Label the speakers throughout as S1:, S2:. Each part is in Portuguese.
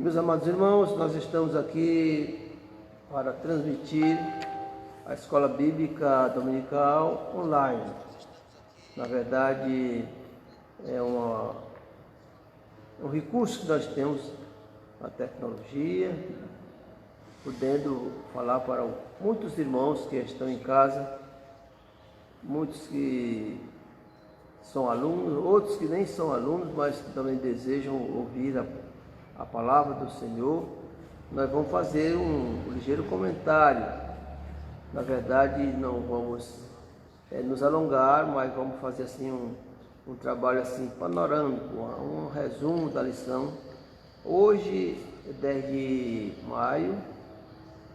S1: Meus amados irmãos, nós estamos aqui para transmitir a Escola Bíblica Dominical online. Na verdade, é um recurso que nós temos na tecnologia, podendo falar para muitos irmãos que estão em casa, muitos que são alunos, outros que nem são alunos, mas que também desejam ouvir a palavra do Senhor. Nós vamos fazer um ligeiro comentário. Na verdade, não vamos nos alongar, mas vamos fazer assim um trabalho assim panorâmico, um resumo da lição. Hoje é 10 de maio,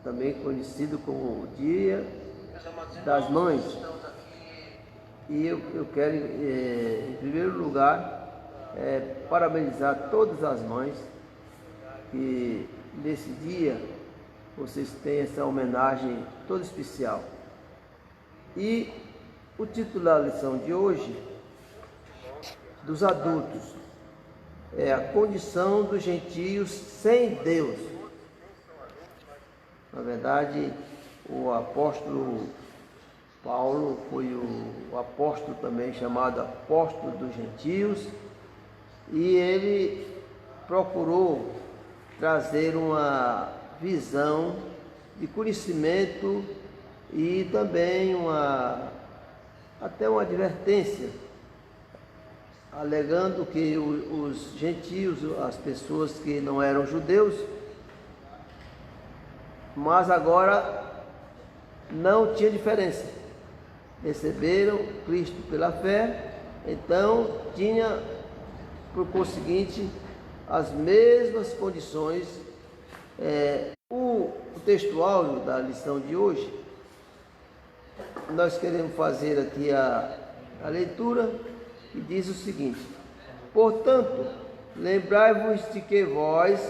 S1: também conhecido como o Dia das Mães. E eu quero, em primeiro lugar, parabenizar todas as mães que nesse dia vocês têm essa homenagem toda especial. E o título da lição de hoje, dos adultos, é a condição dos gentios sem Deus. Na verdade, o apóstolo Paulo foi o apóstolo também chamado apóstolo dos gentios, e ele procurou trazer uma visão de conhecimento e também até uma advertência, alegando que os gentios, as pessoas que não eram judeus, mas agora não tinha diferença, receberam Cristo pela fé, então tinha, por conseguinte, as mesmas condições. O textual da lição de hoje, nós queremos fazer aqui a leitura, que diz o seguinte: portanto, lembrai-vos de que vós,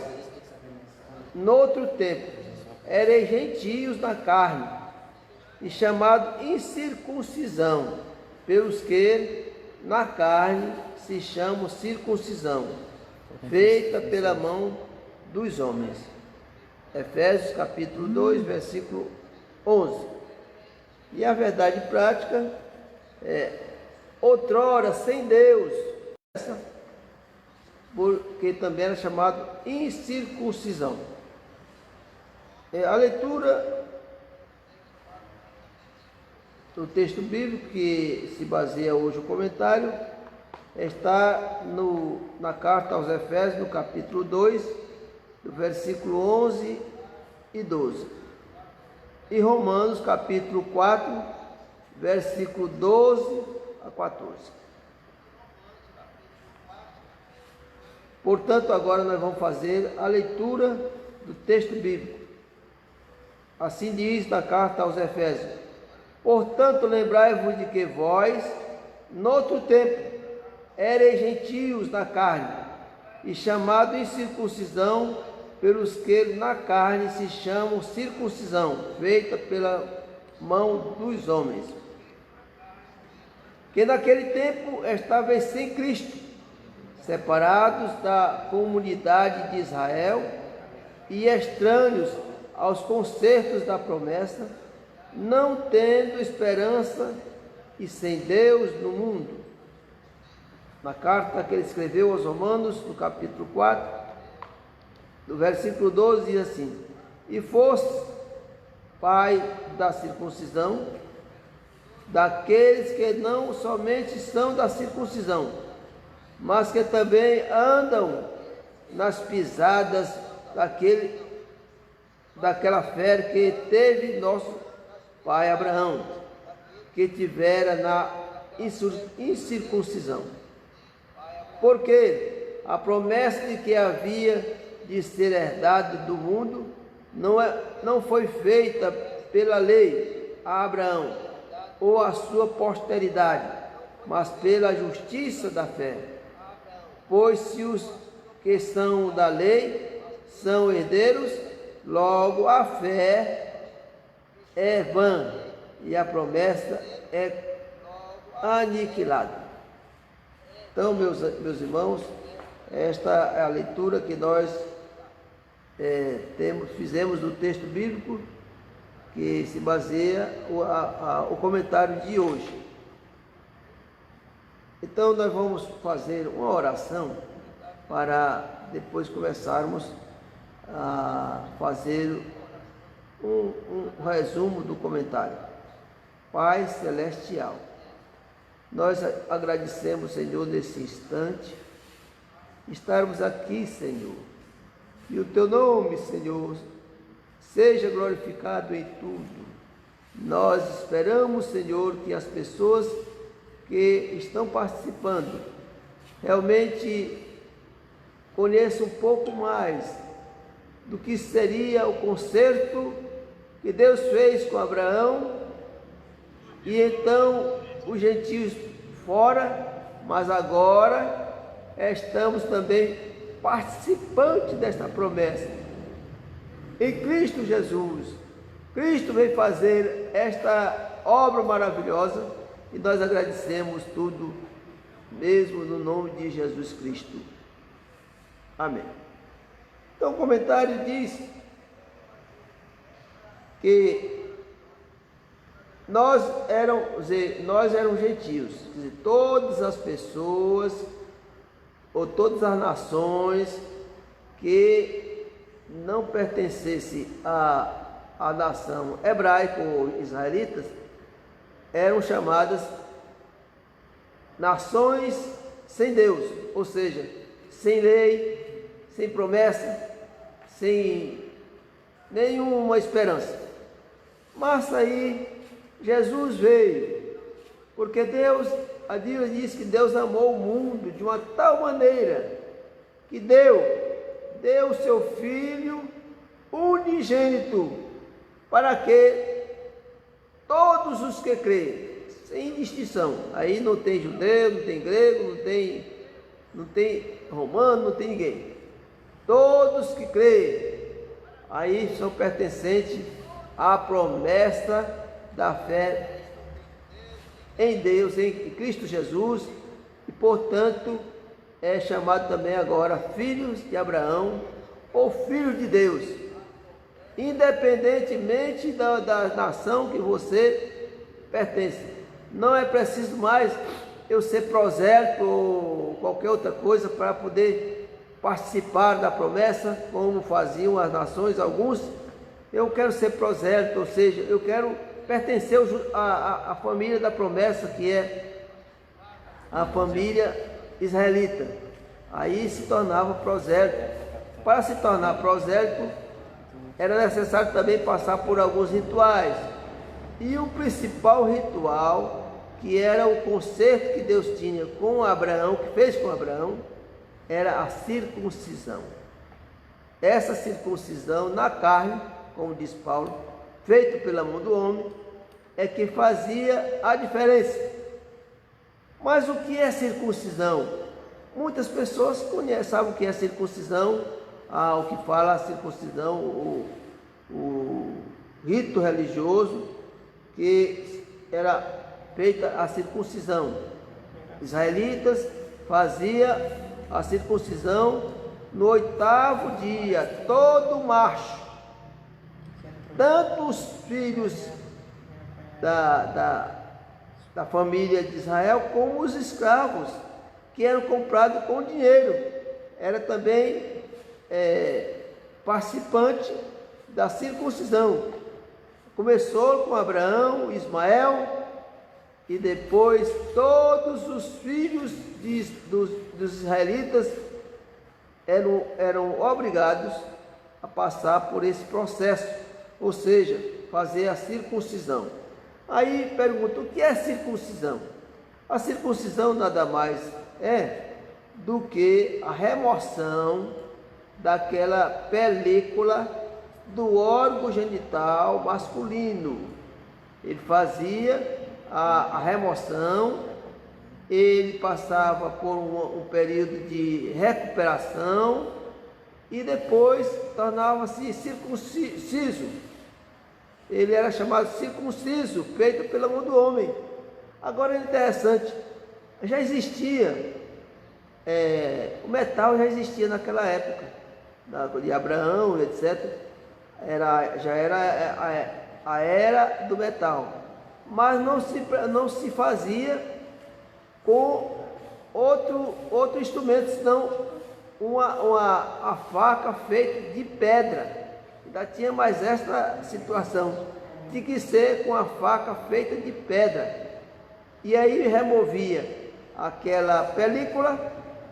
S1: noutro tempo, ereis gentios na carne, e chamado incircuncisão, pelos que na carne se chamam circuncisão, feita pela mão dos homens. Efésios capítulo 2, versículo 11. E a verdade prática é: outrora sem Deus, porque também era chamado incircuncisão. A leitura do texto bíblico que se baseia hoje o comentário está na carta aos Efésios, no capítulo 2, do versículo 11 e 12. E Romanos, capítulo 4, versículo 12 a 14. Portanto, agora nós vamos fazer a leitura do texto bíblico. Assim diz na carta aos Efésios: portanto, lembrai-vos de que vós, noutro tempo, ereis gentios na carne, e chamado incircuncisão, pelos que na carne se chamam circuncisão, feita pela mão dos homens. Que naquele tempo estavais sem Cristo, separados da comunidade de Israel e estranhos aos concertos da promessa, não tendo esperança e sem Deus no mundo. Na carta que ele escreveu aos Romanos, no capítulo 4, no versículo 12, diz assim: e fosse pai da circuncisão, daqueles que não somente são da circuncisão, mas que também andam nas pisadas daquela fé que teve nosso pai Abraão, que tivera na incircuncisão. Porque a promessa de que havia de ser herdado do mundo não foi feita pela lei a Abraão ou a sua posteridade, mas pela justiça da fé. Pois se os que são da lei são herdeiros, logo a fé é vã e a promessa é aniquilada. Então, meus irmãos, esta é a leitura que nós fizemos no texto bíblico que se baseia o comentário de hoje. Então nós vamos fazer uma oração para depois começarmos a fazer um resumo do comentário. Pai Celestial, nós agradecemos, Senhor, nesse instante, estarmos aqui, Senhor, e o Teu nome, Senhor, seja glorificado em tudo. Nós esperamos, Senhor, que as pessoas que estão participando realmente conheçam um pouco mais do que seria o concerto que Deus fez com Abraão, e então os gentios fora, mas agora estamos também participantes desta promessa. Em Cristo Jesus, Cristo veio fazer esta obra maravilhosa e nós agradecemos tudo, mesmo no nome de Jesus Cristo. Amém. Então o comentário diz que nós éramos gentios, quer dizer, todas as pessoas ou todas as nações que não pertencessem à nação hebraica ou israelitas eram chamadas nações sem Deus, ou seja, sem lei, sem promessa, sem nenhuma esperança. Mas aí Jesus veio, porque a Bíblia diz que Deus amou o mundo de uma tal maneira que deu o seu Filho unigênito, para que todos os que creem, sem distinção, aí não tem judeu, não tem grego, não tem romano, não tem ninguém, todos que creem, aí são pertencentes à promessa da fé em Deus, em Cristo Jesus, e portanto é chamado também agora filhos de Abraão ou filhos de Deus, independentemente da nação que você pertence. Não é preciso mais eu ser prosélito ou qualquer outra coisa para poder participar da promessa, como faziam as nações, alguns. Eu quero ser prosélito, ou seja, eu quero pertencer à família da promessa, que é a família israelita. Aí se tornava prosélito. Para se tornar prosélito, era necessário também passar por alguns rituais. E o principal ritual, que era o concerto que Deus tinha com Abraão, que fez com Abraão, era a circuncisão. Essa circuncisão na carne, como diz Paulo, feito pela mão do homem, é que fazia a diferença. Mas o que é circuncisão? Muitas pessoas sabem o que é circuncisão, o que fala a circuncisão, o rito religioso que era feita a circuncisão. Israelitas fazia a circuncisão no 8º dia, todo macho, tanto os filhos da família de Israel como os escravos que eram comprados com dinheiro, era também participante da circuncisão. Começou com Abraão, Ismael, e depois todos os filhos dos israelitas eram obrigados a passar por esse processo, ou seja, fazer a circuncisão. Aí pergunta, o que é circuncisão? A circuncisão nada mais é do que a remoção daquela película do órgão genital masculino. Ele fazia a remoção, ele passava por um período de recuperação e depois tornava-se circunciso. Ele era chamado circunciso, feito pela mão do homem. Agora é interessante, já existia, o metal já existia naquela época. de Abraão, etc., já era a era do metal, mas não se fazia com outro instrumento, senão a faca feita de pedra. Ainda tinha mais esta situação, tinha que ser com a faca feita de pedra. E aí removia aquela película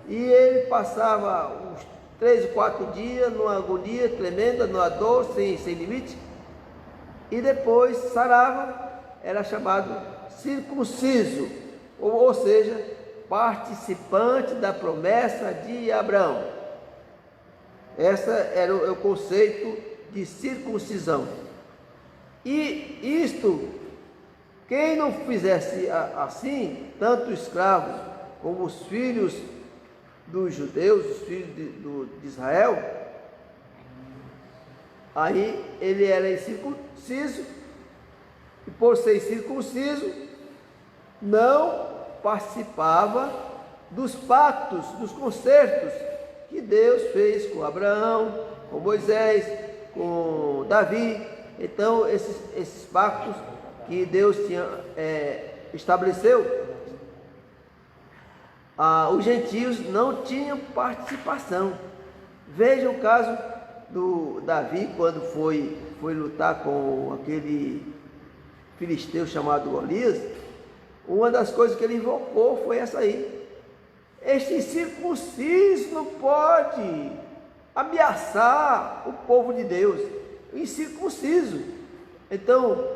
S1: e ele passava uns 3 ou 4 dias numa agonia tremenda, numa dor sem limite, e depois sarava. Era chamado circunciso, ou seja, participante da promessa de Abraão. Esse era o conceito de circuncisão. E isto, quem não fizesse assim, tanto os escravos como os filhos dos judeus, os filhos de Israel, aí ele era incircunciso, e por ser circunciso, não participava dos pactos, dos concertos que Deus fez com Abraão, com Moisés, com Davi. Então, esses pactos que Deus estabeleceu, os gentios não tinham participação. Veja o caso do Davi, quando foi lutar com aquele filisteu chamado Golias. Uma das coisas que ele invocou foi essa aí: este incircunciso não pode ameaçar o povo de Deus, o incircunciso. Então,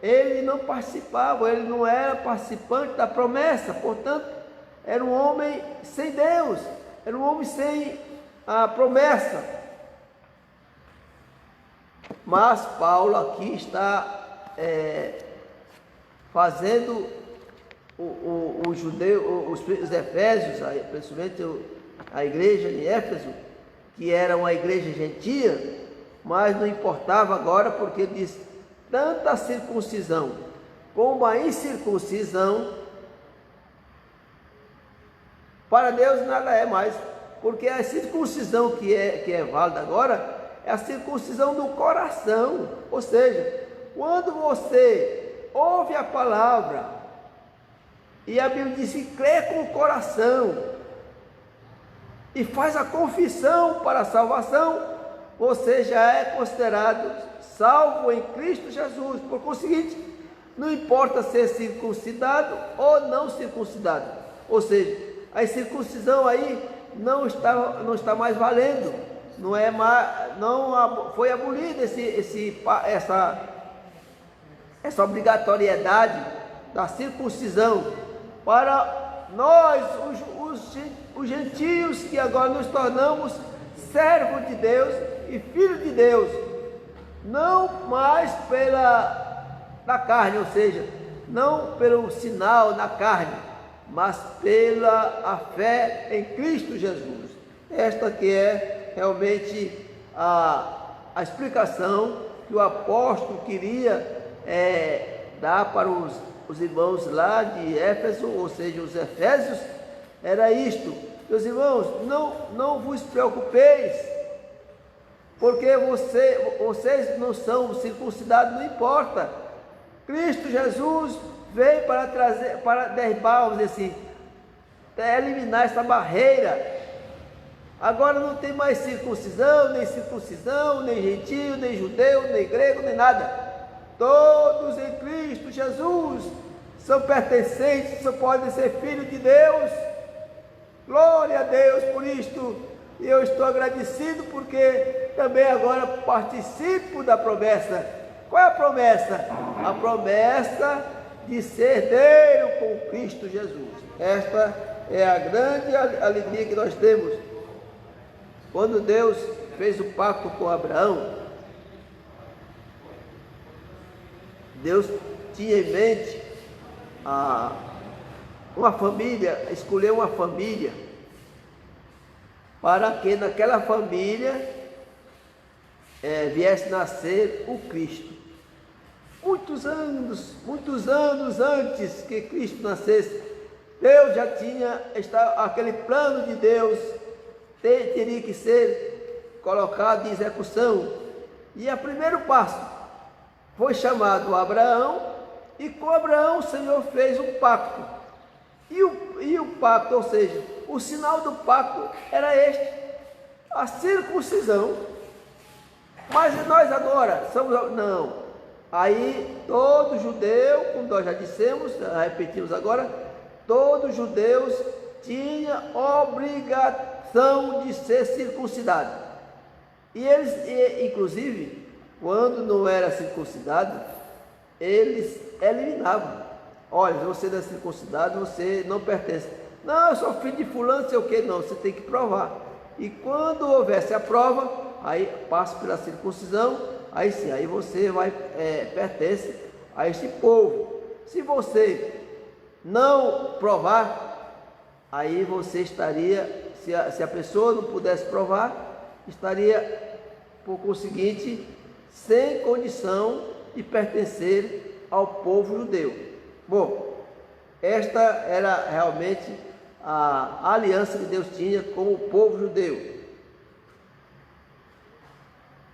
S1: ele não participava, ele não era participante da promessa, portanto, era um homem sem Deus, era um homem sem a promessa. Mas Paulo aqui está fazendo os judeus, os efésios, principalmente a igreja de Éfeso, que era uma igreja gentia, mas não importava agora, porque ele diz: tanto a circuncisão como a incircuncisão, para Deus nada é mais, porque a circuncisão que é válida agora é a circuncisão do coração. Ou seja, quando você ouve a palavra, e a Bíblia diz que crê com o coração e faz a confissão para a salvação, você já é considerado salvo em Cristo Jesus. Por conseguinte, não importa ser circuncidado ou não circuncidado. Ou seja, a circuncisão aí não está mais valendo. Não foi abolida essa obrigatoriedade da circuncisão para nós, os gentios, que agora nos tornamos servos de Deus e filhos de Deus, não mais da carne, ou seja, não pelo sinal da carne, mas pela a fé em Cristo Jesus. Esta que é realmente a explicação que o apóstolo queria dar para os irmãos lá de Éfeso, ou seja, os efésios. Era isto: meus irmãos, não vos preocupeis, porque vocês não são circuncidados, não importa. Cristo Jesus veio para derribar, vamos dizer assim, eliminar essa barreira. Agora não tem mais circuncisão, nem gentio, nem judeu, nem grego, nem nada. Todos em Cristo Jesus são pertencentes, só podem ser filhos de Deus. Glória a Deus por isto. E eu estou agradecido, porque também agora participo da promessa. Qual é a promessa? A promessa de ser herdeiro com Cristo Jesus. Esta é a grande alegria que nós temos. Quando Deus fez o pacto com Abraão, Deus tinha em mente uma família, escolheu uma família, para que naquela família viesse nascer o Cristo. Muitos anos antes que Cristo nascesse, Deus já tinha aquele plano de Deus, teria que ser colocado em execução. E o primeiro passo foi chamado Abraão, e com Abraão o Senhor fez um pacto. E o pacto, ou seja, o sinal do pacto era este, a circuncisão. Mas nós agora somos, não. Aí todo judeu, como nós já dissemos, repetimos agora, todos judeus tinha obrigação de ser circuncidado. E eles, inclusive, quando não era circuncidado, eles eliminavam. Olha, você não é circuncidado, você não pertence. Não, eu sou filho de fulano, não sei o que, não, você tem que provar. E quando houvesse a prova, aí passa pela circuncisão, aí sim, aí você pertence a este povo. Se você não provar, aí você estaria, se a pessoa não pudesse provar, estaria, por conseguinte, sem condição de pertencer ao povo judeu. Bom, esta era realmente a aliança que Deus tinha com o povo judeu.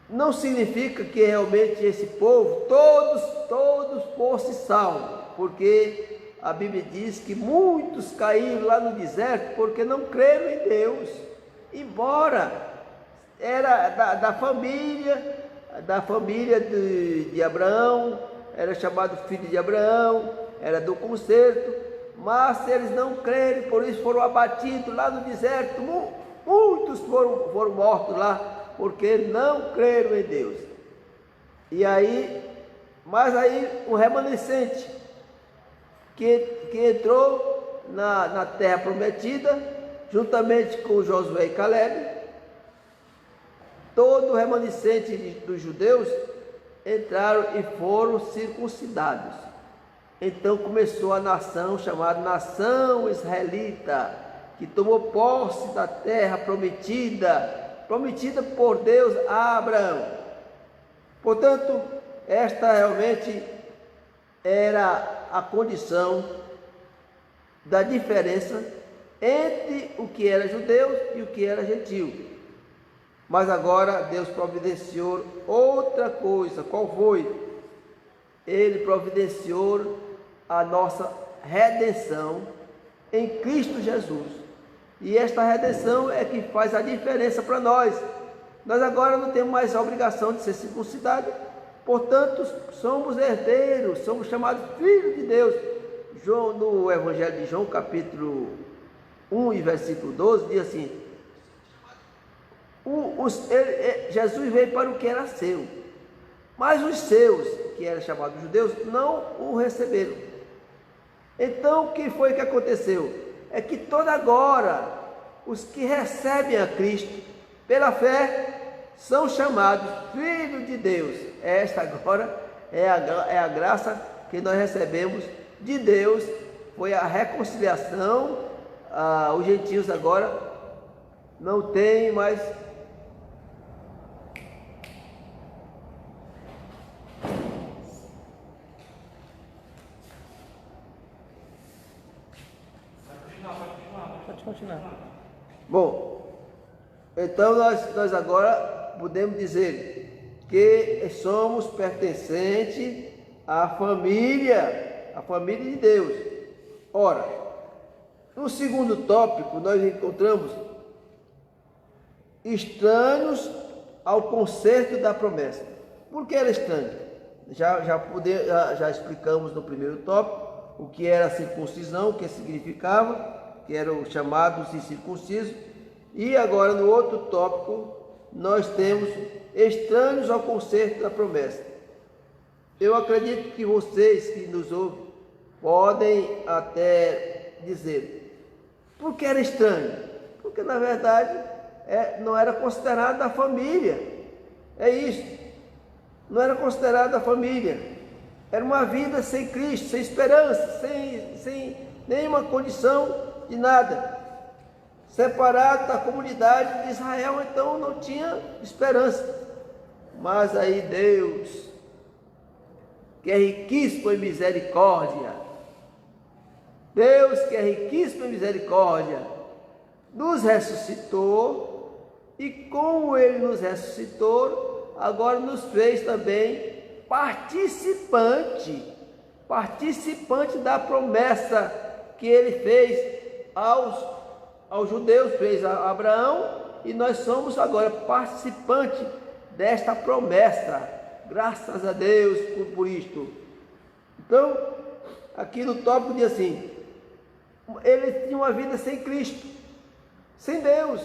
S1: Não significa que realmente esse povo, todos fossem salvos, porque a Bíblia diz que muitos caíram lá no deserto porque não creram em Deus, embora era da família de Abraão, era chamado filho de Abraão, era do concerto, mas se eles não crerem, por isso foram abatidos lá no deserto, muitos foram mortos lá, porque não creram em Deus. E aí, mas aí o remanescente que entrou na terra prometida, juntamente com Josué e Caleb, todo o remanescente dos judeus entraram e foram circuncidados. Então começou a nação chamada nação israelita, que tomou posse da terra prometida por Deus a Abraão. Portanto, esta realmente era a condição da diferença entre o que era judeu e o que era gentio. Mas agora Deus providenciou outra coisa. Qual foi? Ele providenciou a nossa redenção em Cristo Jesus. E esta redenção é que faz a diferença para nós. Nós agora não temos mais a obrigação de ser circuncidados, portanto, somos herdeiros, somos chamados filhos de Deus. No Evangelho de João, capítulo 1 e versículo 12, diz assim: Jesus veio para o que era seu, mas os seus, que eram chamados judeus, não o receberam. Então, o que foi que aconteceu? É que toda agora, os que recebem a Cristo pela fé, são chamados filhos de Deus. Esta agora é a graça que nós recebemos de Deus, foi a reconciliação. Os gentios agora não têm mais continuar. Bom, então nós agora podemos dizer que somos pertencentes à família de Deus. Ora, no segundo tópico nós encontramos estranhos ao concerto da promessa. Por que era estranho? Já explicamos no primeiro tópico o que era a circuncisão, o que significava, que eram chamados incircuncisos. E agora no outro tópico nós temos estranhos ao concerto da promessa. Eu acredito que vocês que nos ouvem podem até dizer: por que era estranho? Porque na verdade não era considerado da família. É isso, não era considerado da família. Era uma vida sem Cristo, sem esperança, sem nenhuma condição de nada, separado da comunidade de Israel. Então não tinha esperança. Mas aí Deus, que é riquíssimo em misericórdia, Deus que é riquíssimo em misericórdia, nos ressuscitou e como Ele nos ressuscitou, agora nos fez também participante da promessa que Ele fez aos judeus, fez a Abraão, e nós somos agora participantes desta promessa. Graças a Deus por isto. Então, aqui no tópico diz assim: ele tinha uma vida sem Cristo, sem Deus.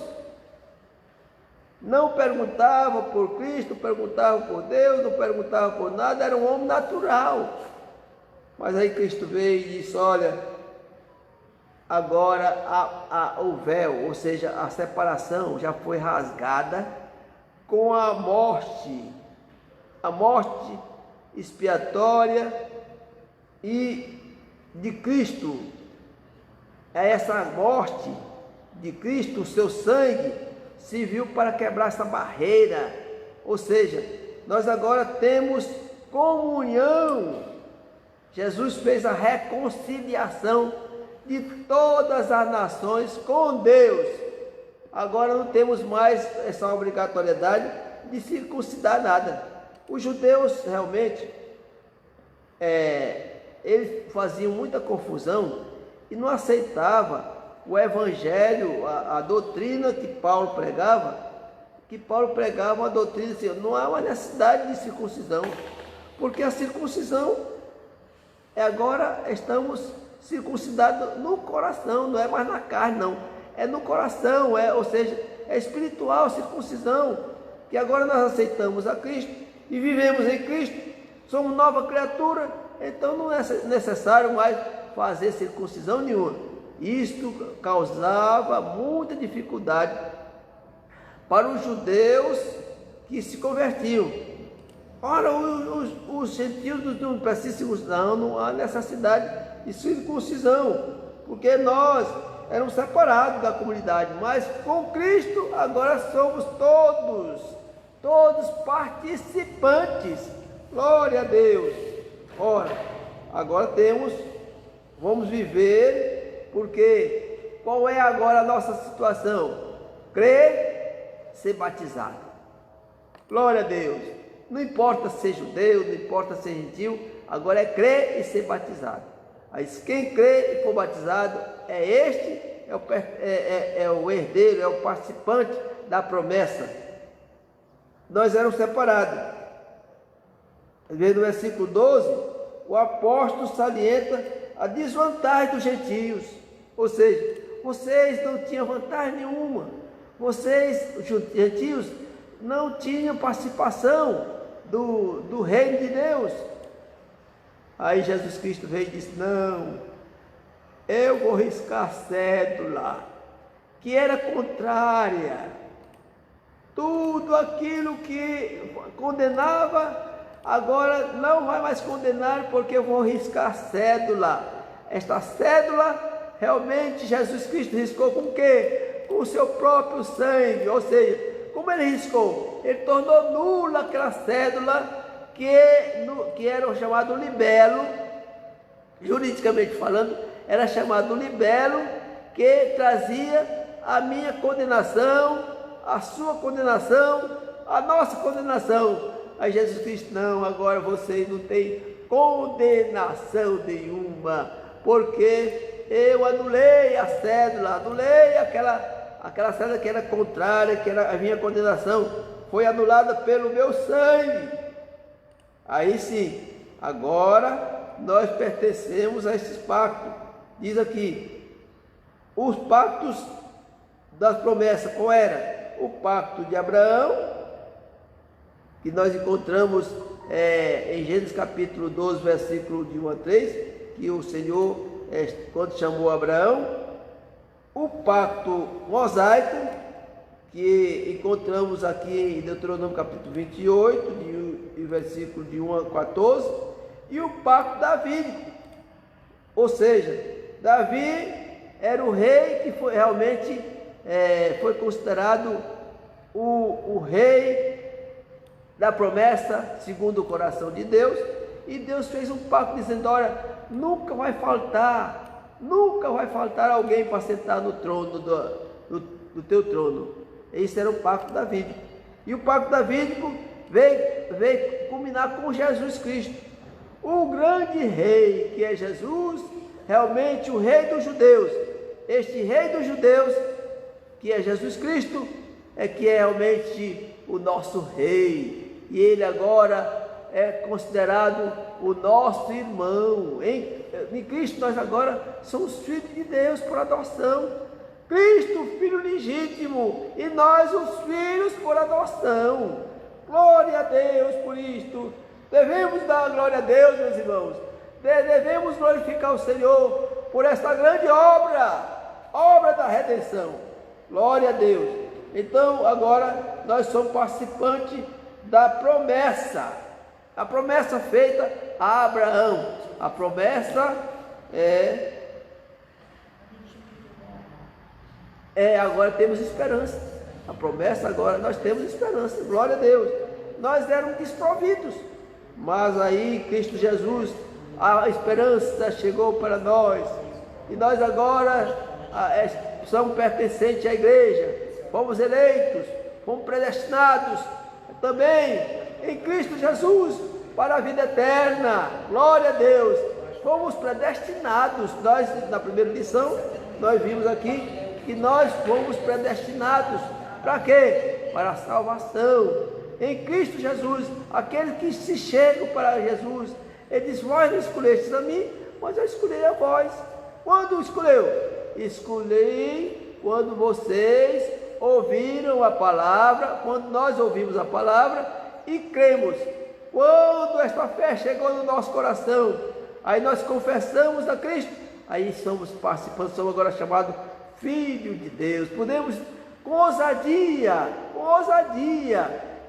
S1: Não perguntava por Cristo, perguntava por Deus, não perguntava por nada, era um homem natural. Mas aí Cristo veio e disse: olha, agora o véu, ou seja, a separação já foi rasgada com a morte expiatória e de Cristo. É essa morte de Cristo, o seu sangue serviu para quebrar essa barreira, ou seja, nós agora temos comunhão. Jesus fez a reconciliação de todas as nações com Deus. Agora não temos mais essa obrigatoriedade de circuncidar nada. Os judeus realmente, eles faziam muita confusão e não aceitavam o evangelho, a doutrina que Paulo pregava. Uma doutrina assim: não há uma necessidade de circuncisão, porque a circuncisão agora estamos circuncidados no coração, não é mais na carne, não, é no coração, ou seja, é espiritual a circuncisão, que agora nós aceitamos a Cristo e vivemos em Cristo, somos nova criatura, então não é necessário mais fazer circuncisão nenhuma. Isto causava muita dificuldade para os judeus que se convertiam. Ora, os gentios não precisam circuncisão, não há necessidade de circuncisão, porque nós éramos separados da comunidade, mas com Cristo agora somos todos participantes. Glória a Deus. Ora, agora vamos viver, porque qual é agora a nossa situação? Crer, ser batizado. Glória a Deus. Não importa ser judeu, não importa ser gentil, agora é crer e ser batizado. Aí quem crê e for batizado é o herdeiro, é o participante da promessa. Nós éramos separados. No versículo 12, o apóstolo salienta a desvantagem dos gentios, ou seja, vocês não tinham vantagem nenhuma, vocês, os gentios, não tinham participação do reino de Deus. Aí Jesus Cristo veio e disse: não, eu vou riscar a cédula que era contrária, tudo aquilo que condenava, agora não vai mais condenar, porque eu vou riscar a cédula. Esta cédula, realmente, Jesus Cristo riscou com o quê? Com o seu próprio sangue. Ou seja, como ele riscou? Ele tornou nula aquela cédula que era o chamado libelo, juridicamente falando, era chamado libelo, que trazia a minha condenação, a sua condenação, a nossa condenação. Aí Jesus Cristo: não, agora vocês não têm condenação nenhuma, porque eu anulei a cédula, anulei aquela cédula que era contrária, que era a minha condenação, foi anulada pelo meu sangue. Aí sim, agora nós pertencemos a esses pactos. Diz aqui, os pactos das promessas, qual era? O pacto de Abraão, que nós encontramos em Gênesis capítulo 12, versículo de 1 a 3, que o Senhor, quando chamou Abraão. O pacto mosaico, que encontramos aqui em Deuteronômio capítulo 28, versículo de 1 a 14, e o pacto davídico, ou seja, Davi era o rei que foi realmente foi considerado o rei da promessa segundo o coração de Deus, e Deus fez um pacto dizendo: olha, nunca vai faltar alguém para sentar no trono do teu trono. Esse era o pacto davídico. E o pacto davídico veio culminar com Jesus Cristo. O grande rei, que é Jesus, realmente o rei dos judeus. Este rei dos judeus, que é Jesus Cristo, é que é realmente o nosso rei. E ele agora é considerado o nosso irmão. Em Cristo nós agora somos filhos de Deus por adoção. Cristo, filho legítimo, e nós os filhos por adoção. Glória a Deus por isto. Devemos dar glória a Deus, meus irmãos. Devemos glorificar o Senhor por esta grande obra da redenção. Glória a Deus. Então agora nós somos participantes da promessa. A promessa feita a Abraão. A promessa agora temos esperança. A promessa agora nós temos esperança. Glória a Deus. Nós éramos desprovidos, mas aí Cristo Jesus, a esperança chegou para nós. E nós agora somos pertencentes à igreja. Fomos eleitos, fomos predestinados também em Cristo Jesus para a vida eterna. Glória a Deus. Fomos predestinados. Nós, na primeira lição, nós vimos aqui que nós fomos predestinados. Para quê? Para a salvação. Em Cristo Jesus, aqueles que se chegam para Jesus, ele diz: vós não escolhestes a mim, mas eu escolhi a vós. Quando escolheu? Escolhi quando vocês ouviram a palavra, quando nós ouvimos a palavra e cremos. Quando esta fé chegou no nosso coração, aí nós confessamos a Cristo, aí somos participantes, somos agora chamados filhos de Deus. Podemos com ousadia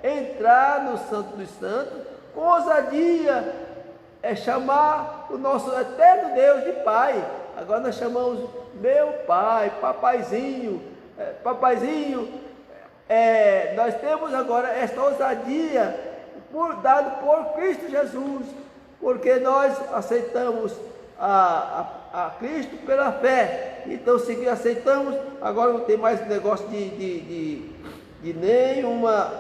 S1: entrar no Santo dos Santos, com ousadia chamar o nosso eterno Deus de Pai. Agora nós chamamos meu Pai, papaizinho, nós temos agora esta ousadia dado por Cristo Jesus, porque nós aceitamos a Cristo pela fé. Então, se aceitamos, agora não tem mais negócio de nenhuma,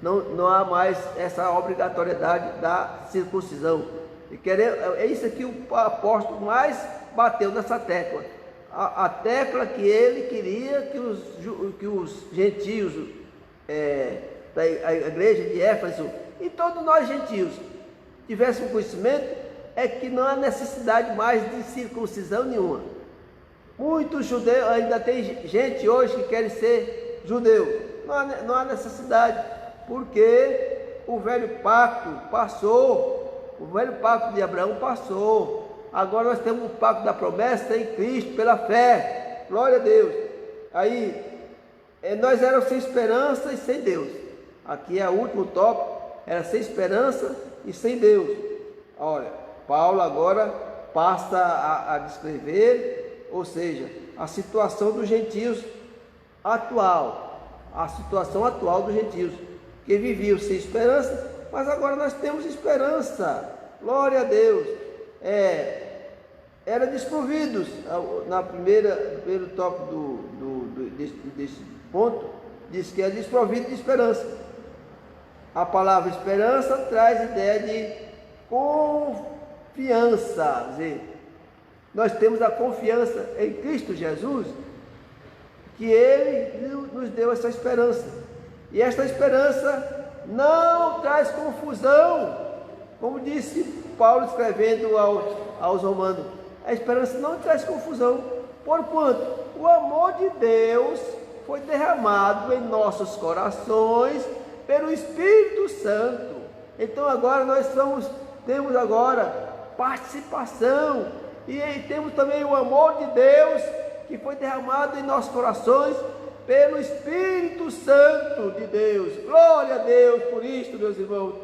S1: não há mais essa obrigatoriedade da circuncisão. É isso que o apóstolo mais bateu nessa tecla. A tecla que ele queria que os gentios da igreja de Éfeso e todos nós gentios tivéssemos conhecimento, é que não há necessidade mais de circuncisão nenhuma. Muitos judeus, ainda tem gente hoje que quer ser judeu, não há necessidade, porque o velho pacto passou, o velho pacto de Abraão passou. Agora nós temos o pacto da promessa em Cristo, pela fé. Glória a Deus. Aí, nós éramos sem esperança e sem Deus. Aqui é o último tópico, era sem esperança e sem Deus. Olha, Paulo agora passa a descrever, ou seja, a situação dos gentios atual, a situação atual dos gentios, que viviam sem esperança, mas agora nós temos esperança. Glória a Deus. Eram desprovidos, no primeiro tópico desse ponto, diz que é desprovido de esperança. A palavra esperança traz ideia de confiança. Nós temos a confiança em Cristo Jesus, que Ele nos deu essa esperança. E esta esperança não traz confusão, como disse Paulo escrevendo aos Romanos. A esperança não traz confusão, porquanto o amor de Deus foi derramado em nossos corações pelo Espírito Santo. Então agora nós temos agora participação, e temos também o amor de Deus que foi derramado em nossos corações pelo Espírito Santo de Deus. Glória a Deus por isto, meus irmãos.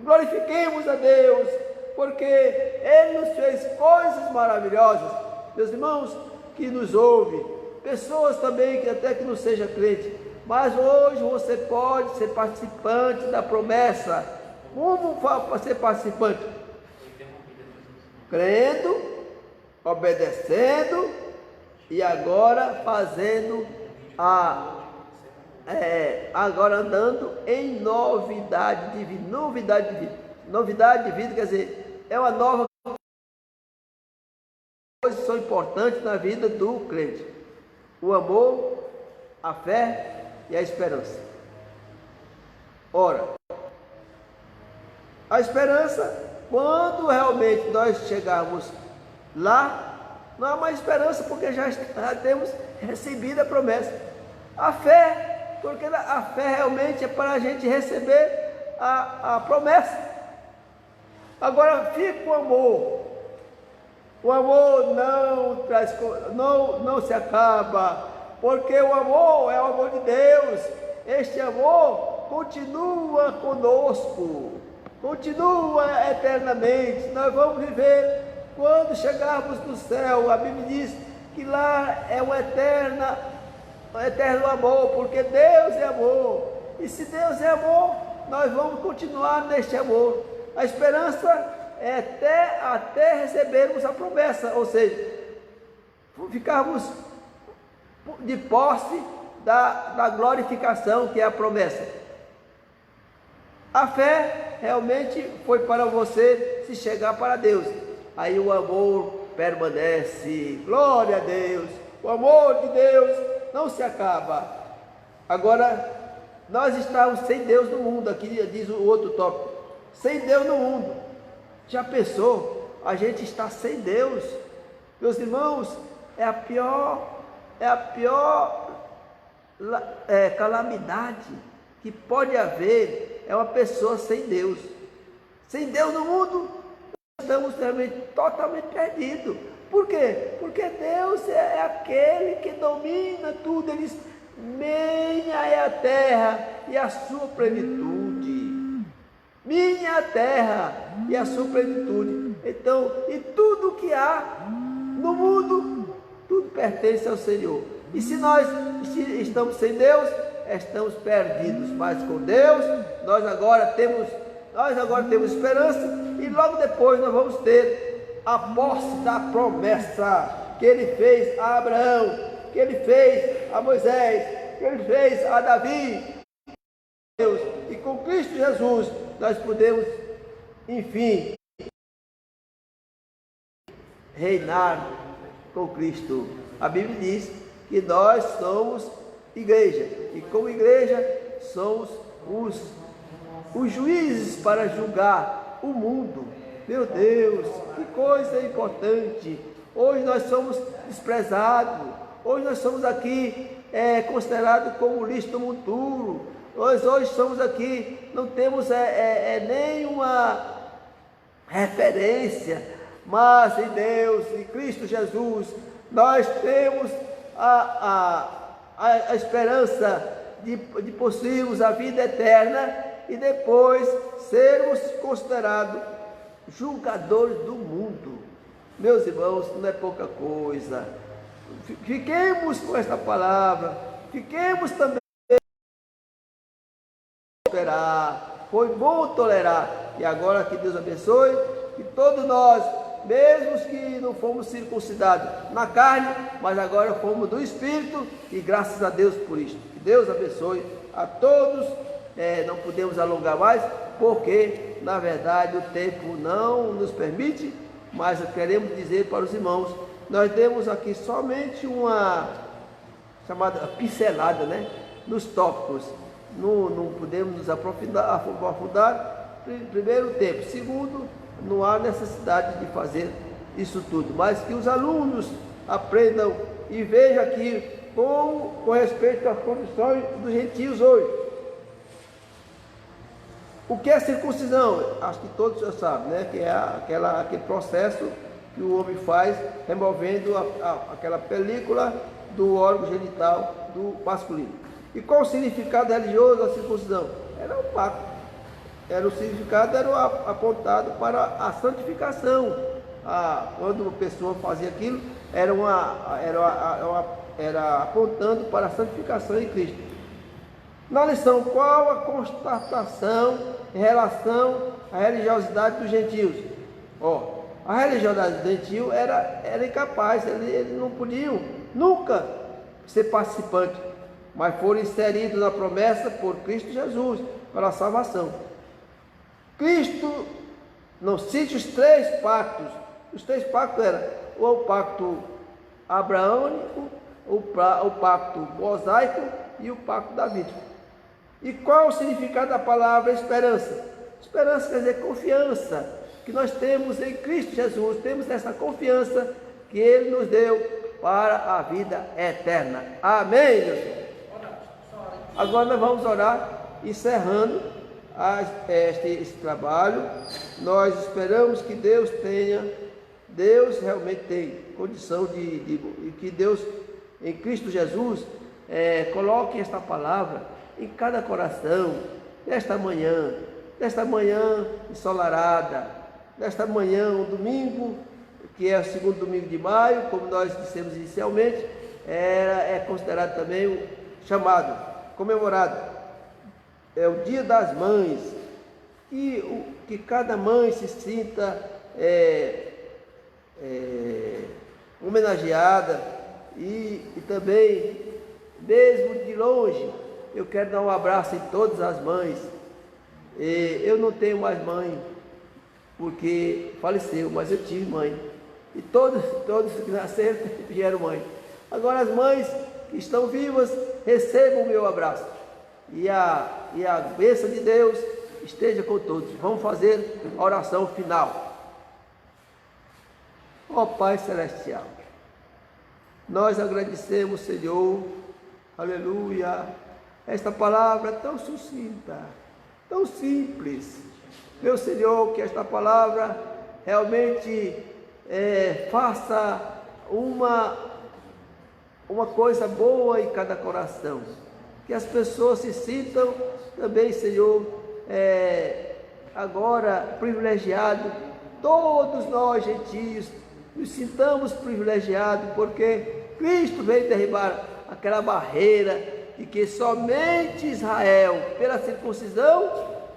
S1: Glorifiquemos a Deus, porque Ele nos fez coisas maravilhosas. Meus irmãos que nos ouvem, pessoas também que até que não seja crente, mas hoje você pode ser participante da promessa. Como ser participante? Crendo, obedecendo e agora fazendo agora andando em novidade de vida. Novidade de vida quer dizer, é uma nova coisa que são importantes na vida do crente: o amor, a fé e a esperança. Ora, a esperança, quando realmente nós chegarmos lá, não há mais esperança, porque já temos recebido a promessa. A fé, porque a fé realmente é para a gente receber a promessa. Agora fica o amor. O amor não se acaba, porque o amor é o amor de Deus. Este amor continua conosco, continua eternamente. Nós vamos viver quando chegarmos no céu. A Bíblia diz que lá é um eterno amor, porque Deus é amor. E se Deus é amor, nós vamos continuar neste amor. A esperança é até recebermos a promessa, ou seja, ficarmos de posse da glorificação, que é a promessa. A fé realmente foi para você se chegar para Deus. Aí o amor permanece. Glória a Deus. O amor de Deus não se acaba. Agora, nós estamos sem Deus no mundo. Aqui diz o outro tópico: sem Deus no mundo. Já pensou? A gente está sem Deus. Meus irmãos, é a pior calamidade que pode haver, é uma pessoa sem Deus. Sem Deus no mundo, estamos totalmente perdidos. Por quê? Porque Deus é aquele que domina tudo. Ele diz: minha é a terra e a sua plenitude. Minha é a terra e a sua plenitude. Então, e tudo que há no mundo, tudo pertence ao Senhor. E se nós estamos sem Deus, estamos perdidos. Mas com Deus, nós agora temos esperança, e logo depois nós vamos ter a posse da promessa que Ele fez a Abraão, que Ele fez a Moisés, que Ele fez a Davi. Deus. E com Cristo Jesus nós podemos, enfim, reinar com Cristo. A Bíblia diz que nós somos igreja, e como igreja somos os juízes para julgar o mundo. Meu Deus, que coisa importante! Hoje nós somos desprezados, hoje nós somos aqui considerados como lixo do monturo. Nós hoje somos aqui, não temos nenhuma referência, mas em Deus, em Cristo Jesus, nós temos a esperança de possuirmos a vida eterna e depois sermos considerados julgadores do mundo. Meus irmãos, não é pouca coisa. Fiquemos com esta palavra, fiquemos também tolerar. Foi bom tolerar. E agora que Deus abençoe, que todos nós, mesmo que não fomos circuncidados na carne, mas agora fomos do Espírito, e graças a Deus por isso. Que Deus abençoe a todos. Não podemos alongar mais, porque na verdade o tempo não nos permite, mas queremos dizer para os irmãos, nós demos aqui somente uma chamada pincelada, nos tópicos. Não podemos nos aprofundar. Primeiro tempo, segundo, não há necessidade de fazer isso tudo, mas que os alunos aprendam e vejam aqui com respeito às condições dos gentios hoje. O que é circuncisão? Acho que todos já sabem, que é aquele processo que o homem faz removendo aquela película do órgão genital do masculino. E qual o significado religioso da circuncisão? Era um pacto. O significado era apontado para a santificação. Quando a pessoa fazia aquilo, era apontando para a santificação em Cristo. Na lição, qual a constatação em relação à religiosidade dos gentios? A religiosidade dos gentios era incapaz, eles não podiam nunca ser participante, mas foram inseridos na promessa por Cristo Jesus para a salvação. Cristo não cite os 3 pactos. Os 3 pactos eram o pacto abraâmico, o pacto mosaico e o pacto davídico. E qual o significado da palavra esperança? Esperança quer dizer confiança, que nós temos em Cristo Jesus, temos essa confiança que Ele nos deu para a vida eterna. Amém, meus irmãos? Agora nós vamos orar, encerrando esse trabalho. Nós esperamos que Deus realmente tem condição que Deus, em Cristo Jesus, coloque esta palavra em cada coração, nesta manhã ensolarada, nesta manhã, um domingo, que é o 2º domingo de maio, como nós dissemos inicialmente, é considerado também o comemorado, é o Dia das Mães, que cada mãe se sinta homenageada, e também, mesmo de longe, eu quero dar um abraço em todas as mães. Eu não tenho mais mãe, porque faleceu, mas eu tive mãe, e todos que nasceram tiveram mãe. Agora as mães que estão vivas, recebam o meu abraço, e a bênção de Deus esteja com todos. Vamos fazer a oração final. Ó Pai Celestial, nós agradecemos, Senhor, aleluia, esta palavra tão sucinta, tão simples. Meu Senhor, que esta palavra realmente faça uma coisa boa em cada coração, que as pessoas se sintam também, Senhor, agora privilegiados, todos nós gentios, nos sintamos privilegiados, porque Cristo veio derribar aquela barreira de que somente Israel, pela circuncisão,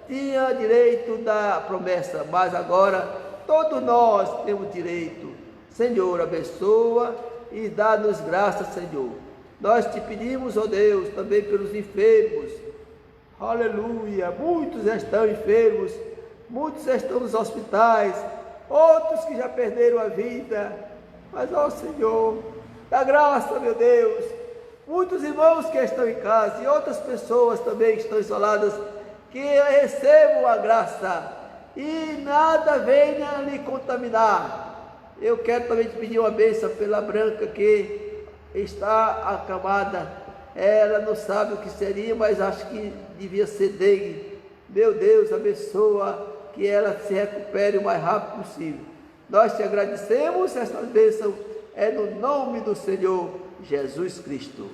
S1: tinha direito da promessa, mas agora todos nós temos direito. Senhor, abençoa e dá-nos graça, Senhor. Nós te pedimos, ó Deus, também pelos enfermos, aleluia, muitos estão enfermos, muitos estão nos hospitais, outros que já perderam a vida, mas, ó Senhor, dá graça, meu Deus, muitos irmãos que estão em casa e outras pessoas também que estão isoladas, que recebam a graça e nada venha lhe contaminar. Eu quero também te pedir uma bênção pela Branca, que está acamada. Ela não sabe o que seria, mas acho que devia ser dengue. Meu Deus, abençoa, que ela se recupere o mais rápido possível. Nós te agradecemos, esta bênção é no nome do Senhor Jesus Cristo.